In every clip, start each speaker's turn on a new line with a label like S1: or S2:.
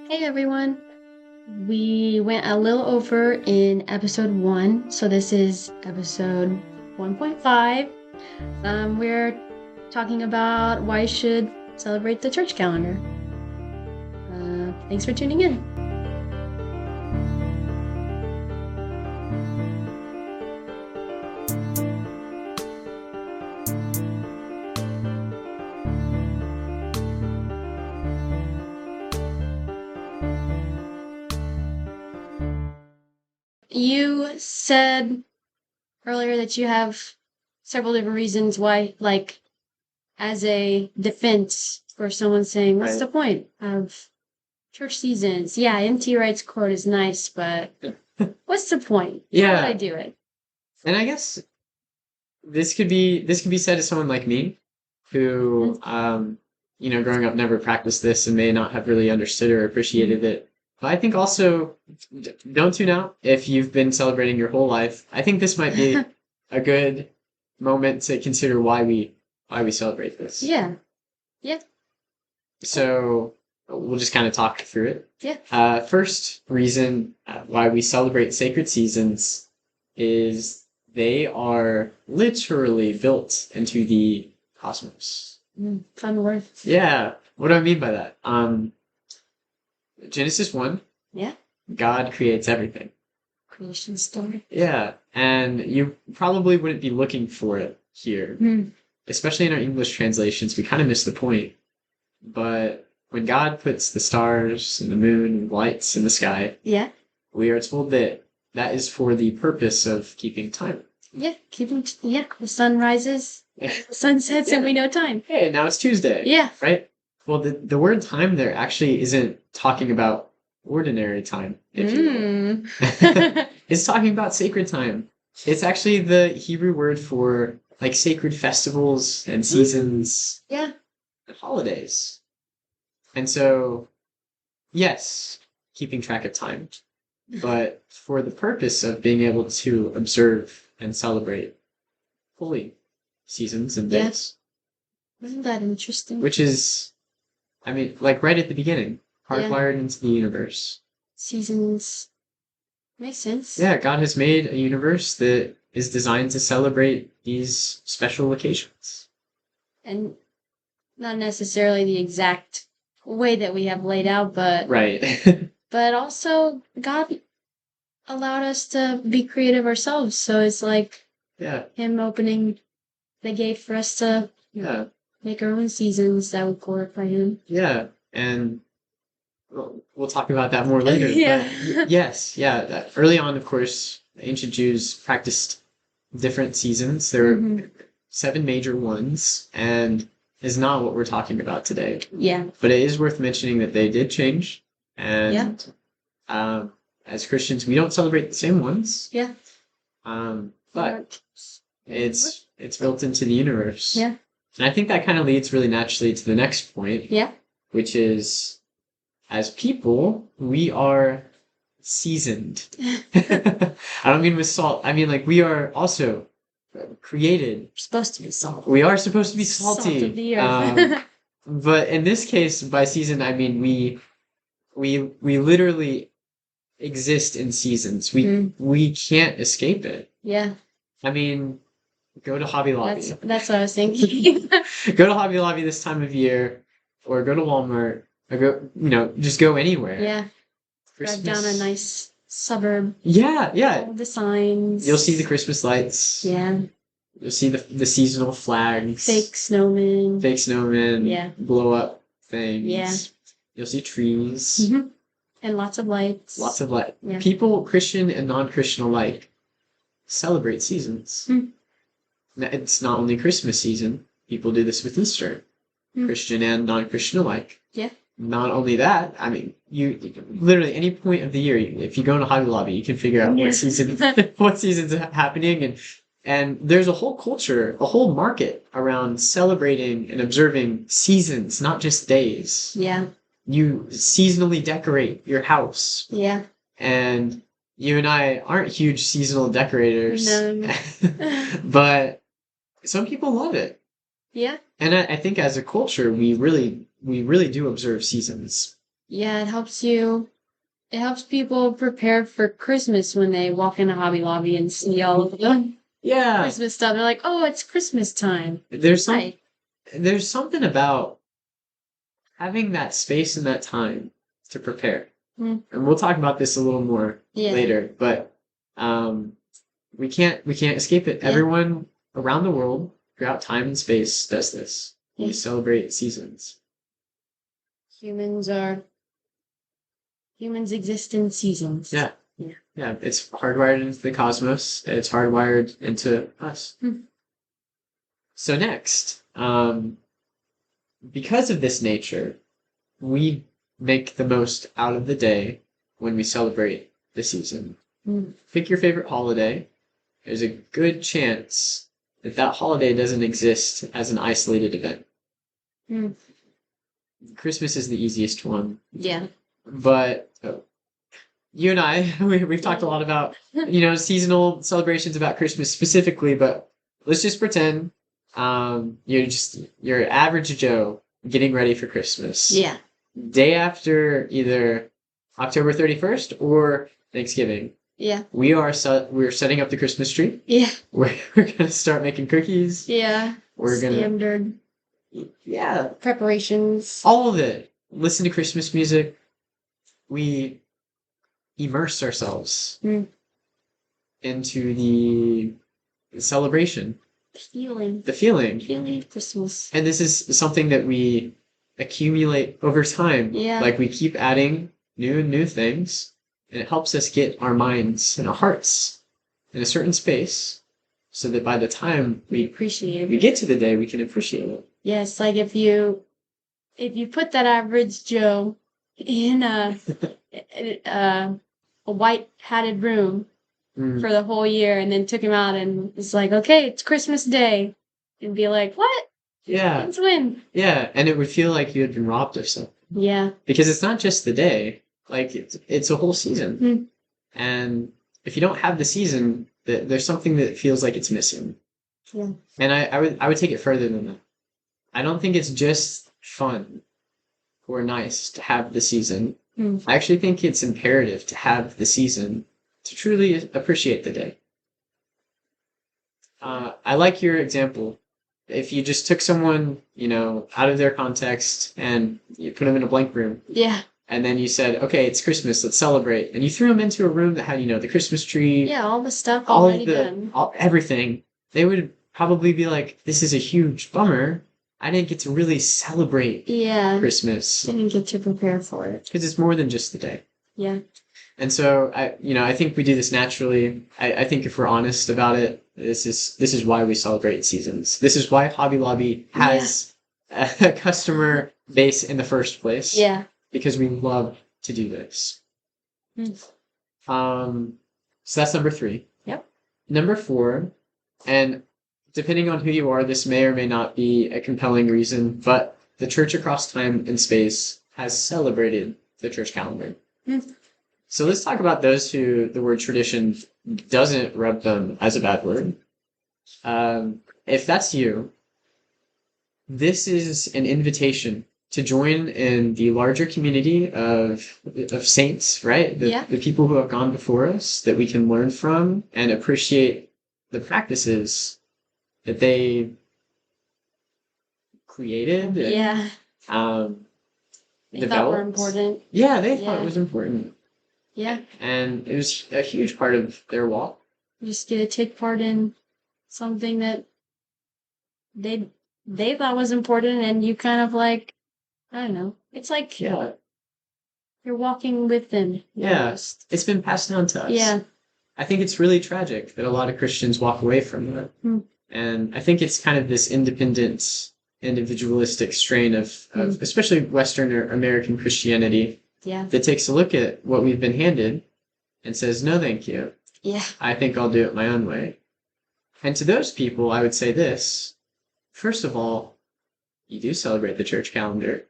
S1: Hey everyone! We went a little over in episode 1, so this is episode 1.5. We're talking about why you should celebrate the church calendar. Thanks for tuning in. You said earlier that you have several different reasons why, like, as a defense for someone saying, what's
S2: Right.
S1: the point of church seasons? Yeah, M.T. Wright's quote is nice, but what's the point? Why would I
S2: Yeah,
S1: do it?
S2: and I guess this could be said to someone like me, who growing up never practiced this and may not have really understood or appreciated it. But I think also don't tune out if you've been celebrating your whole life. I think this might be a good moment to consider why we celebrate this.
S1: Yeah. Yeah.
S2: So we'll just kind of talk through it.
S1: Yeah.
S2: First reason why we celebrate sacred seasons is they are literally built into the cosmos.
S1: Fun word.
S2: Yeah. What do I mean by that? Genesis 1,
S1: Yeah.
S2: God creates everything.
S1: Creation story.
S2: Yeah. And you probably wouldn't be looking for it here. Especially in our English translations, we kind of miss the point. But when God puts the stars and the moon and lights in the sky,
S1: Yeah.
S2: we are told that that is for the purpose of keeping time.
S1: Yeah. The sun rises, the sun sets, and we know time.
S2: Hey, now it's Tuesday.
S1: Yeah.
S2: Right? Well, the word time there actually isn't talking about ordinary time, if you will. It's talking about sacred time. It's actually the Hebrew word for like sacred festivals and seasons
S1: Yeah.
S2: and holidays. And so, yes, keeping track of time, but for the purpose of being able to observe and celebrate holy seasons and
S1: Yeah.
S2: days,
S1: Isn't that interesting?
S2: which is, I mean, like right at the beginning, hardwired into the universe.
S1: Seasons. Makes sense.
S2: Yeah, God has made a universe that is designed to celebrate these special occasions.
S1: And not necessarily the exact way that we have laid out, but
S2: Right.
S1: but also God allowed us to be creative ourselves. So it's like
S2: Yeah.
S1: Him opening the gate for us to
S2: Yeah.
S1: make our own seasons that would glorify Him.
S2: Yeah. And we'll talk about that more later.
S1: Yeah.
S2: But yes, yeah. Early on, of course, ancient Jews practiced different seasons. There were 7 major ones, and is not what we're talking about today.
S1: Yeah.
S2: But it is worth mentioning that they did change. And as Christians, we don't celebrate the same ones.
S1: Yeah.
S2: But it's built into the universe.
S1: Yeah.
S2: And I think that kind of leads really naturally to the next point.
S1: Yeah.
S2: Which is, as people, we are seasoned. I don't mean with salt. I mean, like, we are also created.
S1: We're supposed to be salt.
S2: We are supposed to be salty.
S1: Salt of the earth.
S2: But in this case, by season, I mean we literally exist in seasons. We can't escape it.
S1: Yeah.
S2: I mean, go to Hobby Lobby.
S1: That's what I was thinking.
S2: Go to Hobby Lobby this time of year, or go to Walmart, or go, just go anywhere.
S1: Yeah.
S2: Christmas.
S1: Drive down a nice suburb.
S2: Yeah, yeah.
S1: All the signs.
S2: You'll see the Christmas lights.
S1: Yeah.
S2: You'll see the seasonal flags.
S1: Fake snowmen.
S2: Fake snowmen.
S1: Yeah.
S2: Blow up things.
S1: Yeah.
S2: You'll see trees.
S1: And lots of lights.
S2: Lots of light.
S1: Yeah.
S2: People, Christian and non-Christian alike, celebrate seasons. It's not only Christmas season. People do this with Easter. Christian and non-Christian alike.
S1: Yeah.
S2: Not only that, I mean, you literally any point of the year, if you go into Hobby Lobby, you can figure out what season's happening, and there's a whole culture, a whole market around celebrating and observing seasons, not just days.
S1: Yeah.
S2: You seasonally decorate your house.
S1: Yeah.
S2: And you and I aren't huge seasonal decorators.
S1: No.
S2: But some people love it.
S1: Yeah.
S2: And I think as a culture, we really do observe seasons.
S1: Yeah, it helps people prepare for Christmas when they walk in a Hobby Lobby and see all of the
S2: Yeah,
S1: Christmas stuff. They're like, oh, it's Christmas time.
S2: there's some
S1: Right.
S2: there's something about having that space and that time to prepare.
S1: Mm.
S2: And we'll talk about this a little more
S1: Yeah.
S2: later, but um, we can't escape it.
S1: Yeah.
S2: Everyone around the world throughout time and space does this. We
S1: Yeah.
S2: celebrate seasons.
S1: Humans exist in seasons.
S2: Yeah.
S1: Yeah.
S2: Yeah, it's hardwired into the cosmos. It's hardwired into us.
S1: Hmm.
S2: So next, because of this nature, we make the most out of the day when we celebrate the season.
S1: Mm.
S2: Pick your favorite holiday. There's a good chance that that holiday doesn't exist as an isolated event.
S1: Mm.
S2: Christmas is the easiest one,
S1: Yeah.
S2: but you and I, we've talked a lot about, seasonal celebrations about Christmas specifically, but let's just pretend you're average Joe getting ready for Christmas.
S1: Yeah.
S2: Day after either October 31st or Thanksgiving.
S1: Yeah.
S2: We're setting up the Christmas tree.
S1: Yeah.
S2: We're gonna start making cookies.
S1: Yeah.
S2: We're gonna
S1: Standard preparations.
S2: all of it. Listen to Christmas music. We immerse ourselves into the celebration, the feeling
S1: of Christmas.
S2: And this is something that we accumulate over time.
S1: Yeah.
S2: Like we keep adding new things, and it helps us get our minds and our hearts in a certain space so that by the time we
S1: appreciate
S2: we
S1: it.
S2: get to the day, we can appreciate it.
S1: Yes, like if you put that average Joe in a white padded room for the whole year and then took him out and it's like, okay, it's Christmas Day, and be like, what?
S2: Yeah.
S1: Since when?
S2: Yeah, and it would feel like you had been robbed of something.
S1: Yeah.
S2: Because it's not just the day, like it's a whole season. And if you don't have the season, there's something that feels like it's missing.
S1: Yeah.
S2: And I would take it further than that. I don't think it's just fun or nice to have the season. I actually think it's imperative to have the season to truly appreciate the day. I like your example. If you just took someone, out of their context and you put them in a blank room.
S1: Yeah.
S2: And then you said, okay, it's Christmas, let's celebrate. And you threw them into a room that had, the Christmas tree.
S1: Yeah, all the stuff already done.
S2: Everything. They would probably be like, this is a huge bummer. I didn't get to really celebrate Christmas.
S1: Didn't get to prepare for it.
S2: Because it's more than just the day.
S1: Yeah.
S2: And so I think we do this naturally. I think if we're honest about it, this is why we celebrate seasons. This is why Hobby Lobby has a customer base in the first place.
S1: Yeah.
S2: Because we love to do this. So that's number 3.
S1: Yep.
S2: Number 4, and depending on who you are, this may or may not be a compelling reason, but the church across time and space has celebrated the church calendar. So let's talk about those who the word tradition doesn't rub them as a bad word. If that's you, this is an invitation to join in the larger community of saints, right? The people who have gone before us that we can learn from and appreciate the practices that they created.
S1: Yeah. They thought were important.
S2: Yeah, they thought it was important.
S1: Yeah.
S2: And it was a huge part of their walk.
S1: You just get to take part in something that they thought was important, and you kind of like, I don't know. It's like you're walking with them.
S2: Yeah.
S1: Almost.
S2: It's been passed down to us.
S1: Yeah.
S2: I think it's really tragic that a lot of Christians walk away from that. And I think it's kind of this independent, individualistic strain of especially Western or American Christianity that takes a look at what we've been handed and says, no, thank you.
S1: Yeah.
S2: I think I'll do it my own way. And to those people, I would say this. First of all, you do celebrate the church calendar.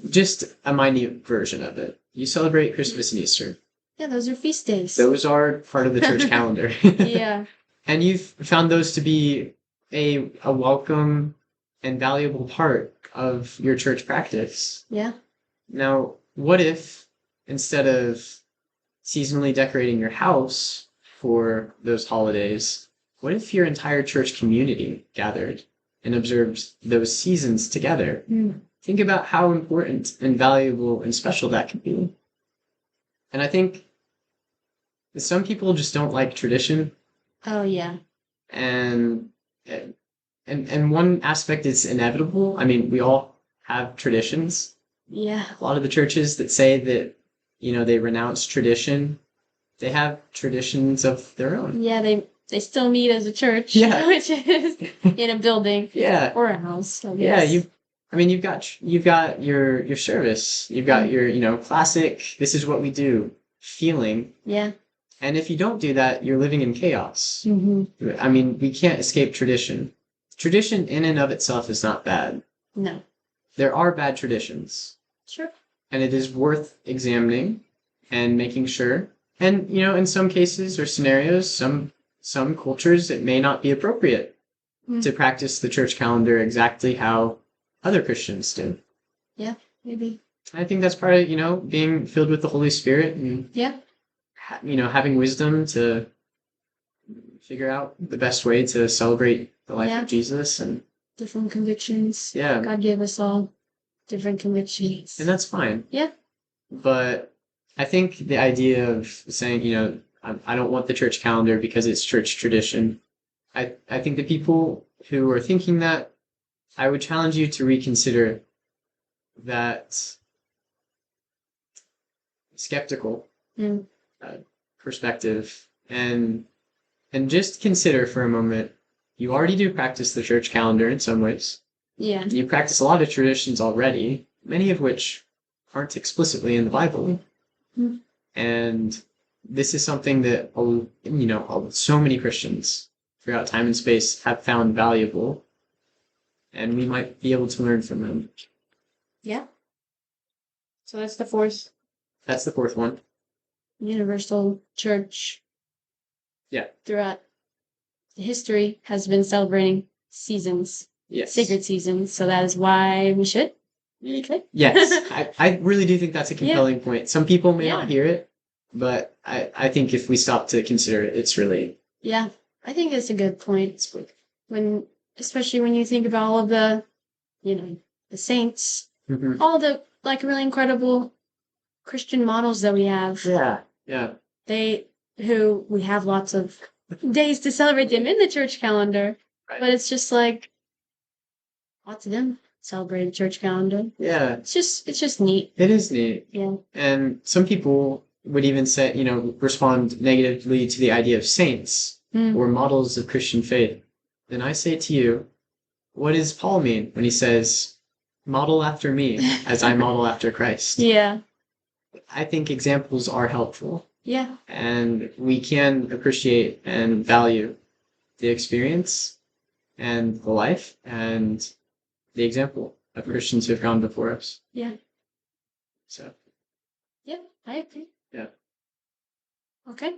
S2: Just a minute version of it. You celebrate Christmas and Easter.
S1: Yeah, those are feast days.
S2: Those are part of the church calendar.
S1: Yeah.
S2: And you've found those to be a welcome and valuable part of your church practice.
S1: Yeah.
S2: Now, what if instead of seasonally decorating your house for those holidays, what if your entire church community gathered and observed those seasons together? Think about how important and valuable and special that could be. And I think some people just don't like tradition.
S1: Oh yeah.
S2: And one aspect is inevitable. I mean, we all have traditions.
S1: Yeah.
S2: A lot of the churches that say that, they renounce tradition, they have traditions of their own.
S1: Yeah, they still meet as a church.
S2: Yeah.
S1: Which is in a building.
S2: Yeah.
S1: Or a house. I
S2: Yeah,
S1: guess.
S2: you've got your service. You've got your, classic, this is what we do feeling.
S1: Yeah.
S2: And if you don't do that, you're living in chaos.
S1: Mm-hmm.
S2: I mean, we can't escape tradition. Tradition in and of itself is not bad.
S1: No.
S2: There are bad traditions.
S1: Sure.
S2: And it is worth examining and making sure. And, in some cases or scenarios, some cultures, it may not be appropriate to practice the church calendar exactly how other Christians do.
S1: Yeah, maybe.
S2: I think that's part of, being filled with the Holy Spirit and, having wisdom to figure out the best way to celebrate the life of Jesus and
S1: different convictions.
S2: Yeah.
S1: God gave us all different convictions.
S2: And that's fine.
S1: Yeah.
S2: But I think the idea of saying, I don't want the church calendar because it's church tradition. I think the people who are thinking that, I would challenge you to reconsider that skeptical perspective and just consider for a moment, you already do practice the church calendar in some ways.
S1: Yeah.
S2: You practice a lot of traditions already, many of which aren't explicitly in the Bible. And this is something that, so many Christians throughout time and space have found valuable, and we might be able to learn from them.
S1: Yeah. So that's the fourth.
S2: That's the fourth one.
S1: Universal Church.
S2: Yeah.
S1: Throughout history has been celebrating seasons.
S2: Yes.
S1: Sacred seasons. So that is why we should. Okay.
S2: Yes. I really do think that's a compelling point. Some people may not hear it, but I think if we stop to consider it, it's really...
S1: Yeah. I think it's a good point. Especially when you think about all of the, the saints, all the really incredible Christian models that we have.
S2: Yeah. Yeah.
S1: Who we have lots of days to celebrate them in the church calendar, but it's just lots of them celebrate the church calendar.
S2: Yeah.
S1: It's just neat.
S2: It is neat.
S1: Yeah.
S2: And some people would even say, respond negatively to the idea of saints or models of Christian faith. Then I say to you, what does Paul mean when he says, model after me as I model after Christ?
S1: Yeah.
S2: I think examples are helpful.
S1: Yeah.
S2: And we can appreciate and value the experience and the life and the example of Christians who have gone before us.
S1: Yeah.
S2: So.
S1: Yeah, I agree.
S2: Yeah.
S1: Okay.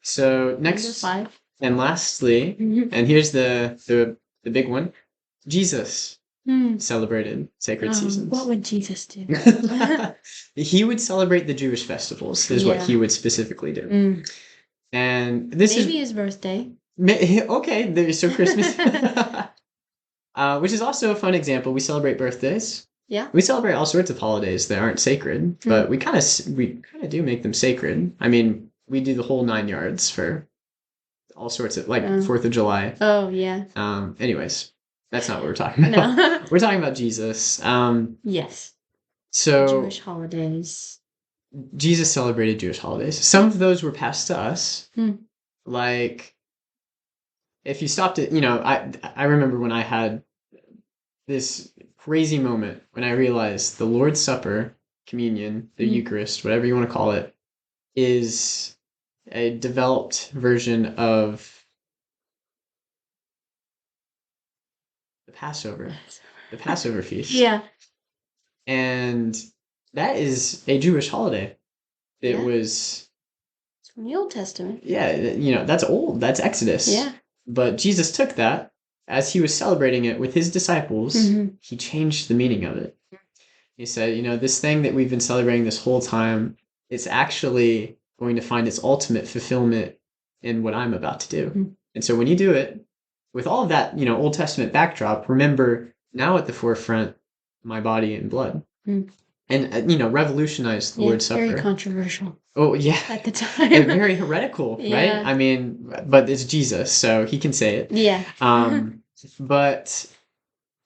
S2: So next
S1: 5.
S2: and lastly, and here's the big one, Jesus celebrated sacred seasons.
S1: What would Jesus do?
S2: He would celebrate the Jewish festivals, is what he would specifically do. And this
S1: maybe his birthday.
S2: Okay, so Christmas. Which is also a fun example. We celebrate birthdays.
S1: Yeah.
S2: We celebrate all sorts of holidays that aren't sacred, but we kind of do make them sacred. I mean, we do the whole 9 yards for all sorts of 4th of July.
S1: Oh yeah.
S2: Anyways, that's not what we're talking about.
S1: No.
S2: We're talking about Jesus.
S1: Yes.
S2: So
S1: Jewish holidays.
S2: Jesus celebrated Jewish holidays. Some of those were passed to us. Like, if you stopped it, I remember when I had this crazy moment when I realized the Lord's Supper, communion, the Eucharist, whatever you want to call it, is a developed version of the Passover feast.
S1: Yeah.
S2: And that is a Jewish holiday. It was...
S1: It's from the Old Testament.
S2: Yeah, that's old. That's Exodus.
S1: Yeah.
S2: But Jesus took that, as he was celebrating it with his disciples, he changed the meaning of it. He said, this thing that we've been celebrating this whole time, it's actually going to find its ultimate fulfillment in what I'm about to do.
S1: Mm.
S2: And so when you do it, with all of that, Old Testament backdrop, remember now at the forefront, my body and blood.
S1: Mm.
S2: And, revolutionize the Lord's
S1: Very
S2: Supper.
S1: controversial
S2: Oh, yeah.
S1: at the time.
S2: And very heretical,
S1: Yeah.
S2: right? I mean, but it's Jesus, so he can say it.
S1: Yeah.
S2: But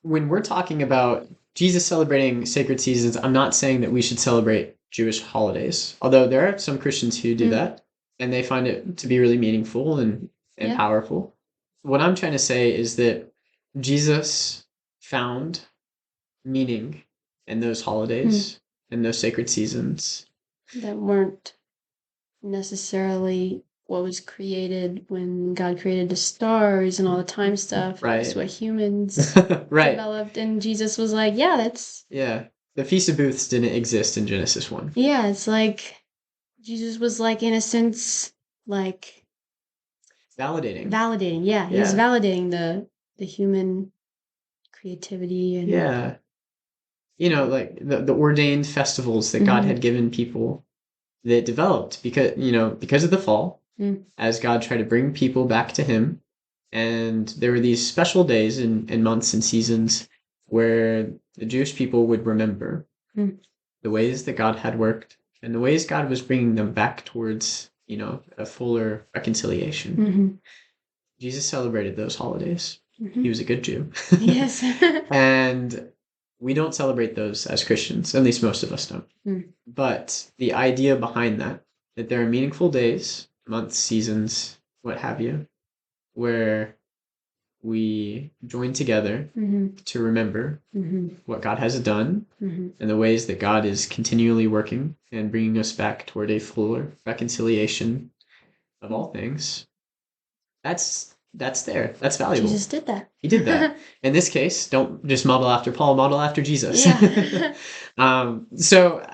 S2: when we're talking about Jesus celebrating sacred seasons, I'm not saying that we should celebrate Jewish holidays. Although there are some Christians who do that, and they find it to be really meaningful and
S1: Yeah.
S2: powerful. What I'm trying to say is that Jesus found meaning in those holidays and those sacred seasons.
S1: That weren't necessarily what was created when God created the stars and all the time stuff.
S2: Right.
S1: It's what humans
S2: Right.
S1: developed. And Jesus was like, yeah, that's...
S2: Yeah. The Feast of Booths didn't exist in Genesis 1.
S1: Yeah, it's like Jesus was like, in a sense, like...
S2: Validating.
S1: Yeah. He was validating the human creativity. And
S2: Yeah. Like the ordained festivals that God had given people that developed because of the fall, as God tried to bring people back to him. And there were these special days and months and seasons where the Jewish people would remember the ways that God had worked and the ways God was bringing them back towards, a fuller reconciliation. Jesus celebrated those holidays. He was a good Jew.
S1: Yes.
S2: And we don't celebrate those as Christians, at least most of us don't. But the idea behind that there are meaningful days, months, seasons, what have you, where we join together to remember what God has done and the ways that God is continually working and bringing us back toward a fuller reconciliation of all things. That's there. That's valuable.
S1: Jesus did that.
S2: He did that. In this case, don't just model after Paul, model after Jesus.
S1: Yeah.
S2: So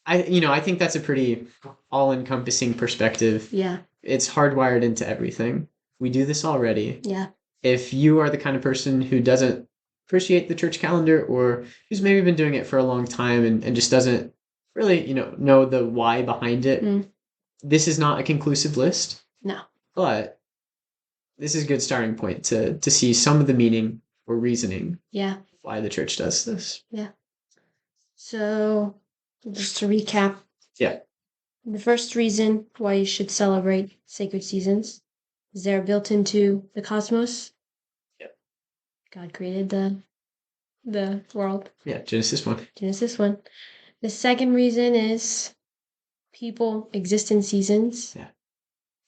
S2: I think that's a pretty all-encompassing perspective.
S1: Yeah.
S2: It's hardwired into everything. We do this already.
S1: Yeah.
S2: If you are the kind of person who doesn't appreciate the church calendar or who's maybe been doing it for a long time and just doesn't really, know the why behind it, this is not a conclusive list.
S1: No.
S2: But this is a good starting point to see some of the meaning or reasoning.
S1: Yeah.
S2: Why the church does this.
S1: Yeah. So, just to recap.
S2: Yeah.
S1: The first reason why you should celebrate sacred seasons is they're built into the cosmos.
S2: Yep.
S1: God created the world.
S2: Yeah, Genesis 1.
S1: Genesis 1. The second reason is people exist in seasons.
S2: Yeah.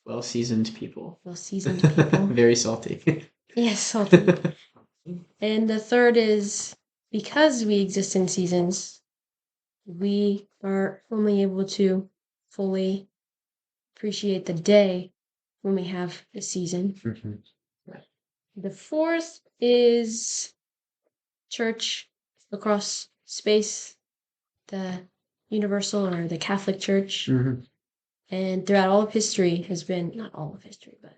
S2: Well-seasoned people.
S1: Well-seasoned people.
S2: Very salty.
S1: Yes, salty. And the third is because we exist in seasons, we are only able to fully appreciate the day when we have the season.
S2: Right.
S1: The fourth is church across space, the universal or the Catholic Church. And throughout all of history has been, not all of history, but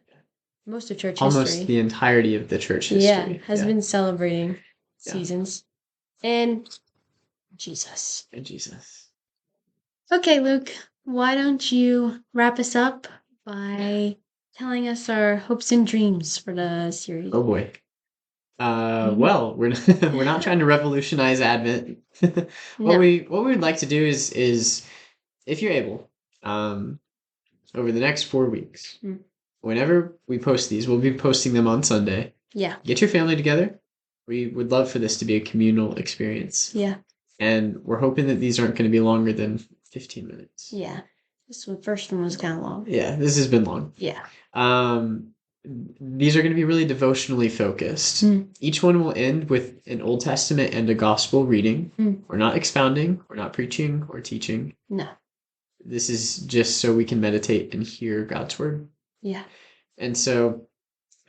S1: most of church
S2: almost
S1: history.
S2: The entirety of the church history.
S1: Has been celebrating seasons. And Jesus.
S2: And Jesus.
S1: Okay, Luke, why don't you wrap us up by telling us our hopes and dreams for the series?
S2: Oh boy. Well, we're not trying to revolutionize Advent. What we would like to do is if you're able, over the next 4 weeks, whenever we post these, we'll be posting them on Sunday.
S1: Yeah.
S2: Get your family together. We would love for this to be a communal experience.
S1: Yeah.
S2: And we're hoping that these aren't going to be longer than 15 minutes.
S1: Yeah. First one was kind of long.
S2: Yeah, this has been long.
S1: Yeah.
S2: These are going to be really devotionally focused. Each one will end with an Old Testament and a gospel reading. We're not expounding, we're not preaching or teaching.
S1: No.
S2: This is just so we can meditate and hear God's word.
S1: Yeah.
S2: And so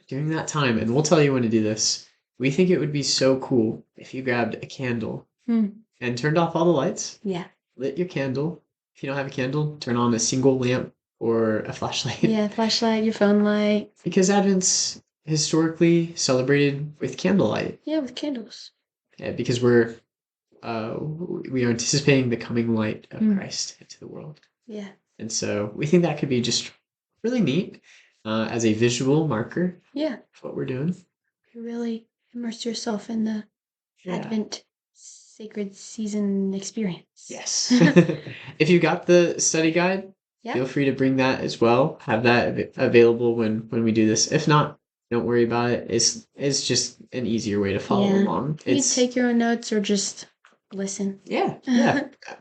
S2: during that time, and we'll tell you when to do this, we think it would be so cool if you grabbed a candle and turned off all the lights.
S1: Yeah.
S2: Lit your candle. If you don't have a candle, turn on a single lamp or a flashlight.
S1: Yeah, flashlight, your phone light.
S2: Because Advent's historically celebrated with candlelight.
S1: Yeah, with candles.
S2: Yeah, because we're we are anticipating the coming light of
S1: Mm.
S2: Christ into the world.
S1: Yeah.
S2: And so we think that could be just really neat as a visual marker
S1: Yeah.
S2: of what we're doing.
S1: You really immerse yourself in the
S2: Yeah.
S1: Advent sacred season experience.
S2: Yes. If you got the study guide,
S1: Yeah.
S2: feel free to bring that as well. Have that available when we do this. If not, don't worry about it. It's just an easier way to follow
S1: Yeah.
S2: along.
S1: You can
S2: It's
S1: take your own notes or just listen.
S2: yeah.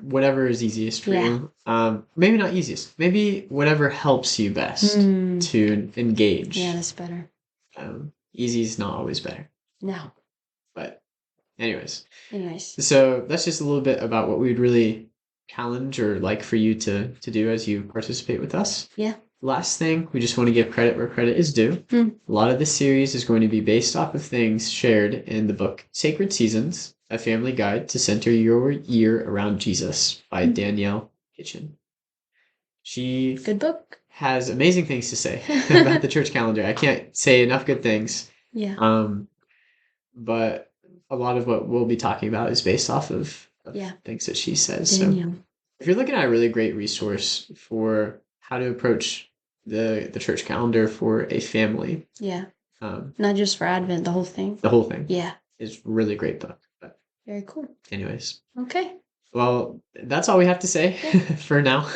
S2: Whatever is easiest for
S1: Yeah.
S2: you. Maybe not easiest. Maybe whatever helps you best
S1: Mm.
S2: to engage.
S1: Yeah, that's better.
S2: Easy is not always better.
S1: No.
S2: But anyways,
S1: So
S2: that's just a little bit about what we'd really challenge or like for you to do as you participate with us.
S1: Yeah.
S2: Last thing, we just want to give credit where credit is due.
S1: Hmm.
S2: A lot of this series is going to be based off of things shared in the book Sacred Seasons, a family guide to center your year around Jesus by Danielle Kitchen. She
S1: good book.
S2: has amazing things to say about the church calendar. I can't say enough good things.
S1: Yeah.
S2: But a lot of what we'll be talking about is based off of things that she says.
S1: Danielle.
S2: So if you're looking at a really great resource for how to approach the church calendar for a family.
S1: Yeah. Not just for Advent, the whole thing.
S2: The whole thing.
S1: Yeah.
S2: It's a really great book. But
S1: very cool.
S2: Anyways.
S1: Okay.
S2: Well, that's all we have to say for now.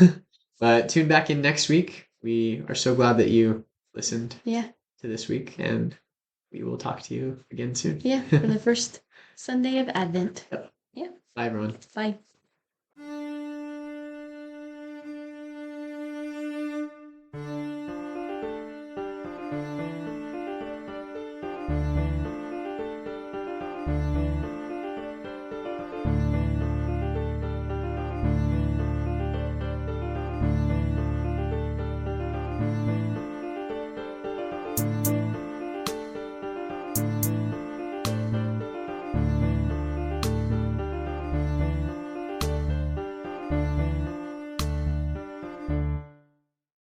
S2: But tune back in next week. We are so glad that you listened to this week, and we will talk to you again soon.
S1: Yeah, for the first Sunday of Advent.
S2: Yep.
S1: Yeah.
S2: Bye, everyone.
S1: Bye.